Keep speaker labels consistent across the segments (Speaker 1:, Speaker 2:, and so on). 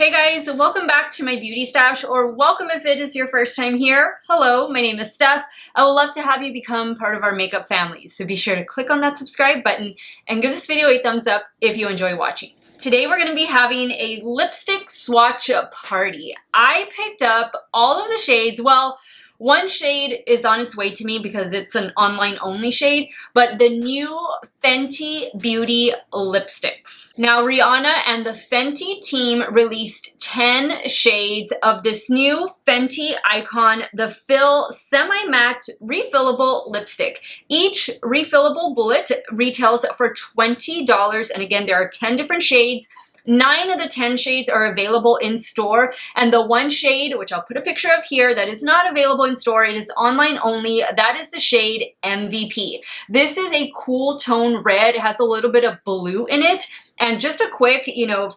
Speaker 1: Hey guys, welcome back to my beauty stash, or welcome if it is your first time here. Hello, my name is Steff. I would love to have you become part of our makeup family, so be sure to click on that subscribe button and give this video a thumbs up if you enjoy watching. Today we're going to be having a lipstick swatch party. I picked up all of the shades. Well, one shade is on its way to me because it's an online only shade, but the new Fenty Beauty lipsticks. Now, Rihanna and the Fenty team released 10 shades of this new Fenty Icon, the Fill Semi-Matte Refillable Lipstick. Each refillable bullet retails for $20, and again, there are 10 different shades. 9 of the 10 shades are available in store, and the one shade, which I'll put a picture of here, that is not available in store, it is online only, that is the shade MVP. This is a cool tone red. It has a little bit of blue in it. And just a quick,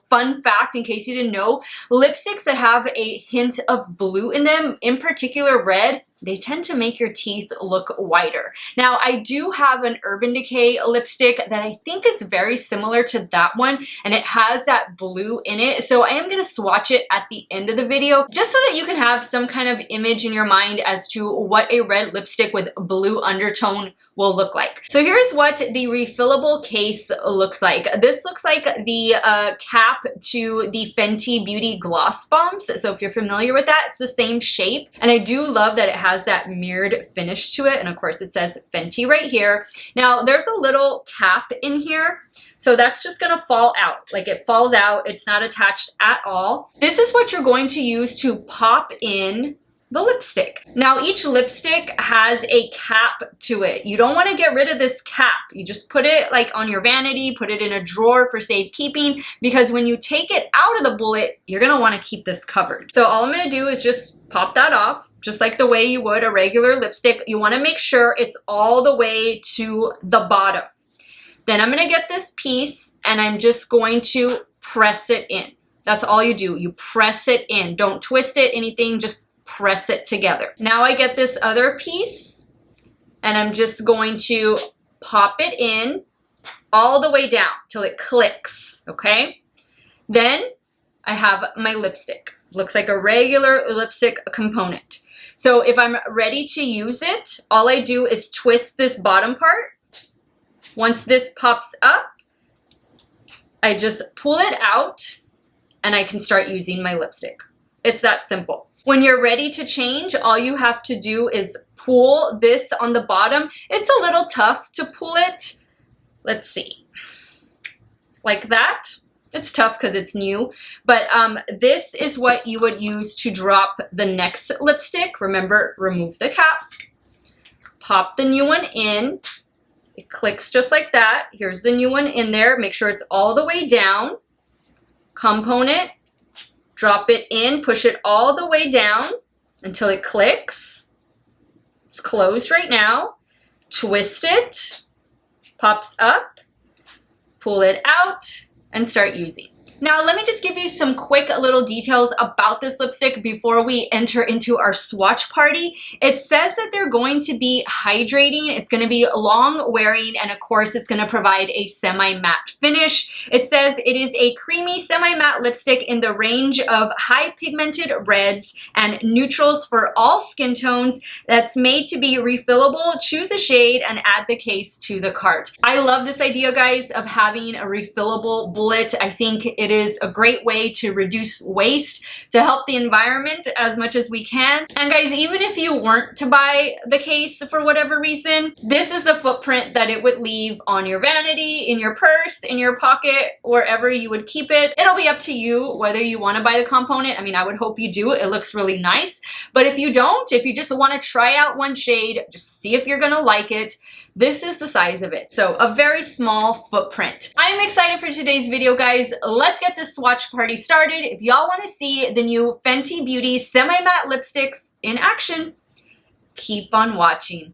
Speaker 1: fun fact in case you didn't know, lipsticks that have a hint of blue in them, in particular red, they tend to make your teeth look whiter. Now, I do have an Urban Decay lipstick that I think is very similar to that one, and it has that blue in it. So I am going to swatch it at the end of the video, just so that you can have some kind of image in your mind as to what a red lipstick with blue undertone will look like. So here's what the refillable case looks like. This looks like the cap to the Fenty Beauty Gloss Bombs. So if you're familiar with that, it's the same shape. And I do love that it has that mirrored finish to it. And of course it says Fenty right here. Now there's a little cap in here. So that's just gonna fall out. Like, it falls out, it's not attached at all. This is what you're going to use to pop in the lipstick. Now, each lipstick has a cap to it. You don't want to get rid of this cap. You just put it like on your vanity, put it in a drawer for safekeeping, because when you take it out of the bullet, you're going to want to keep this covered. So all I'm going to do is just pop that off, just like the way you would a regular lipstick. You want to make sure it's all the way to the bottom. Then I'm going to get this piece and I'm just going to press it in. That's all you do. You press it in. Don't twist it, anything, just press it together. Now I get this other piece and I'm just going to pop it in all the way down till it clicks, okay? Then I have my lipstick. Looks like a regular lipstick component. So if I'm ready to use it, all I do is twist this bottom part. Once this pops up, I just pull it out and I can start using my lipstick. It's that simple. When you're ready to change, all you have to do is pull this on the bottom. It's a little tough to pull it. Let's see. Like that. It's tough because it's new. But this is what you would use to drop the next lipstick. Remember, remove the cap. Pop the new one in. It clicks just like that. Here's the new one in there. Make sure it's all the way down. Component. Drop it in, push it all the way down until it clicks. It's closed right now. Twist it, pops up, pull it out, and start using. Now, let me just give you some quick little details about this lipstick before we enter into our swatch party. It says that they're going to be hydrating. It's going to be long wearing, and of course, it's going to provide a semi-matte finish. It says it is a creamy semi-matte lipstick in the range of high pigmented reds and neutrals for all skin tones that's made to be refillable. Choose a shade and add the case to the cart. I love this idea, guys, of having a refillable bullet. I think it is a great way to reduce waste, to help the environment as much as we can. And guys, even if you weren't to buy the case for whatever reason, this is the footprint that it would leave on your vanity, in your purse, in your pocket, wherever you would keep it. It'll be up to you whether you want to buy the component. I mean, I would hope you do. It looks really nice. But if you don't, if you just want to try out one shade, just see if you're going to like it, this is the size of it. So a very small footprint. I'm excited for today's video, guys. Let's get this swatch party started. If y'all want to see the new Fenty Beauty semi-matte lipsticks in action, keep on watching.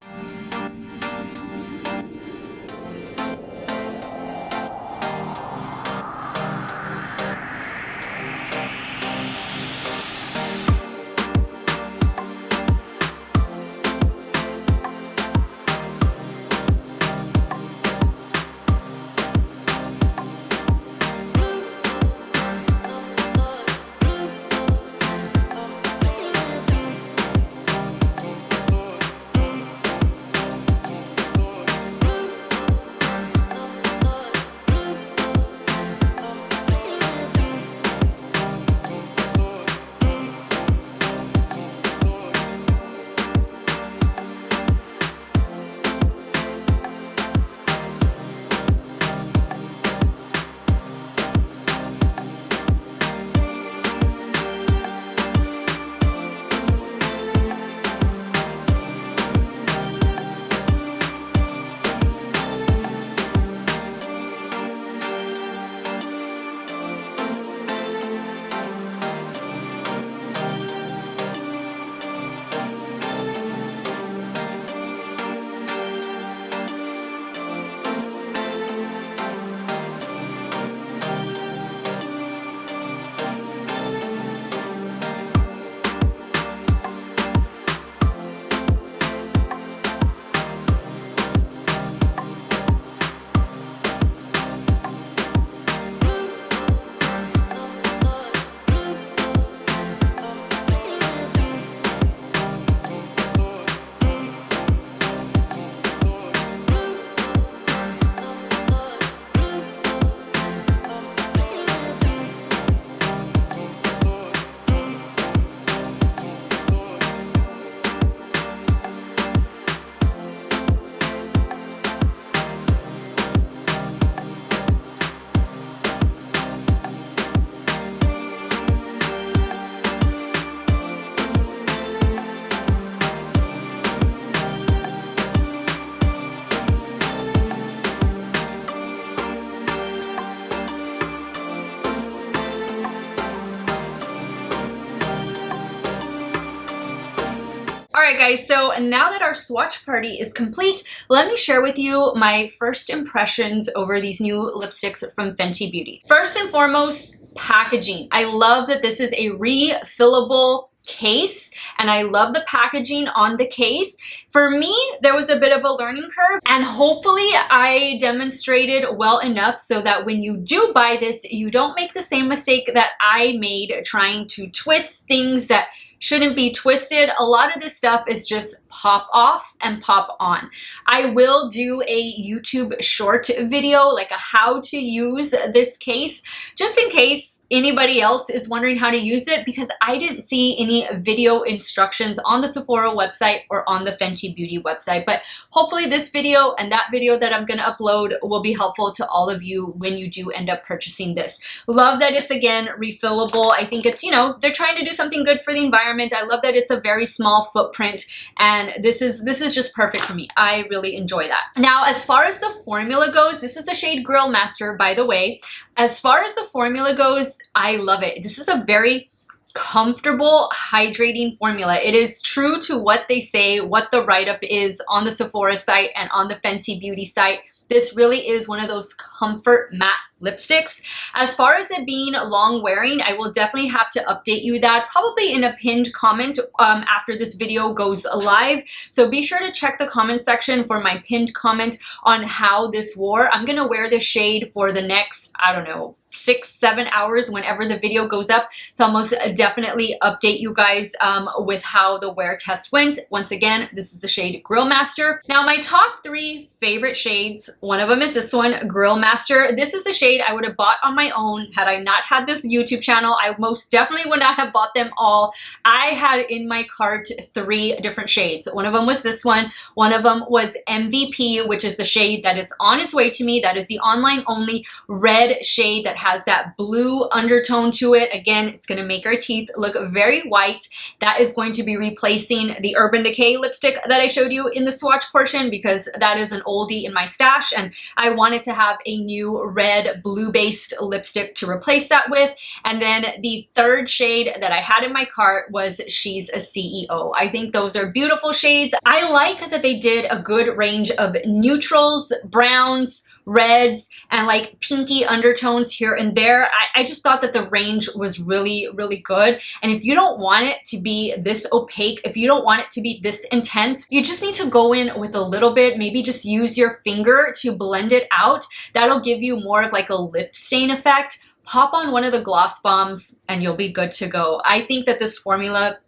Speaker 1: Alright guys, so now that our swatch party is complete, let me share with you my first impressions over these new lipsticks from Fenty Beauty. First and foremost, packaging. I love that this is a refillable case, and I love the packaging on the case. For me, there was a bit of a learning curve, and hopefully I demonstrated well enough so that when you do buy this, you don't make the same mistake that I made trying to twist things that shouldn't be twisted. A lot of this stuff is just pop off and pop on. I will do a YouTube short video, like a how to use this case, just in case anybody else is wondering how to use it, because I didn't see any video instructions on the Sephora website or on the Fenty Beauty website. But hopefully this video and that video that I'm going to upload will be helpful to all of you when you do end up purchasing this. Love that it's, again, refillable. I think it's, you know, they're trying to do something good for the environment. I love that it's a very small footprint, and this is just perfect for me. I really enjoy that. Now, as far as the formula goes, this is the shade Grill Master, by the way. As far as the formula goes, I love it. This is a very comfortable, hydrating formula. It is true to what they say, what the write-up is on the Sephora site and on the Fenty Beauty site. This really is one of those comfort matte lipsticks. As far as it being long wearing, I will definitely have to update you that probably in a pinned comment after this video goes live. So be sure to check the comment section for my pinned comment on how this wore. I'm gonna wear this shade for the next, I don't know, 6-7 hours whenever the video goes up. So I'll most definitely update you guys with how the wear test went. Once again, this is the shade Grill Master. Now, my top 3 favorite shades, one of them is this one, Grill Master. This is the shade I would have bought on my own had I not had this YouTube channel. I most definitely would not have bought them all. I had in my cart 3 different shades. One of them was this one of them was MVP, which is the shade that is on its way to me. That is the online only red shade that has that blue undertone to it. Again, it's going to make our teeth look very white. That is going to be replacing the Urban Decay lipstick that I showed you in the swatch portion, because that is an oldie in my stash, and I wanted to have a new red blue based lipstick to replace that with. And then the third shade that I had in my cart was She's a CEO. I think those are beautiful shades. I like that they did a good range of neutrals, browns, reds, and like pinky undertones here and there. I just thought that the range was really, really good. And if you don't want it to be this opaque, if you don't want it to be this intense, you just need to go in with a little bit, maybe just use your finger to blend it out. That'll give you more of like a lip stain effect. Pop on one of the gloss bombs and you'll be good to go. I think that this formula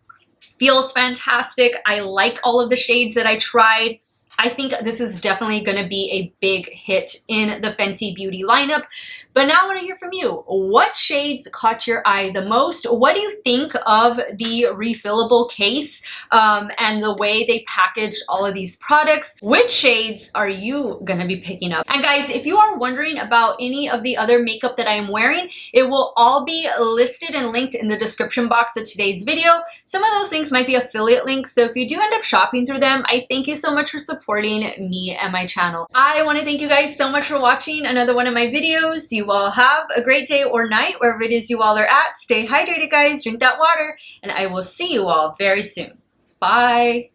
Speaker 1: feels fantastic. I like all of the shades that I tried. I think this is definitely going to be a big hit in the Fenty Beauty lineup. But now I want to hear from you. What shades caught your eye the most? What do you think of the refillable case and the way they packaged all of these products? Which shades are you going to be picking up? And guys, if you are wondering about any of the other makeup that I am wearing, it will all be listed and linked in the description box of today's video. Some of those links might be affiliate links, so if you do end up shopping through them, I thank you so much for supporting me and my channel. I want to thank you guys so much for watching another one of my videos. You all have a great day or night wherever it is you all are at. Stay hydrated, guys. Drink that water, and I will see you all very soon. Bye.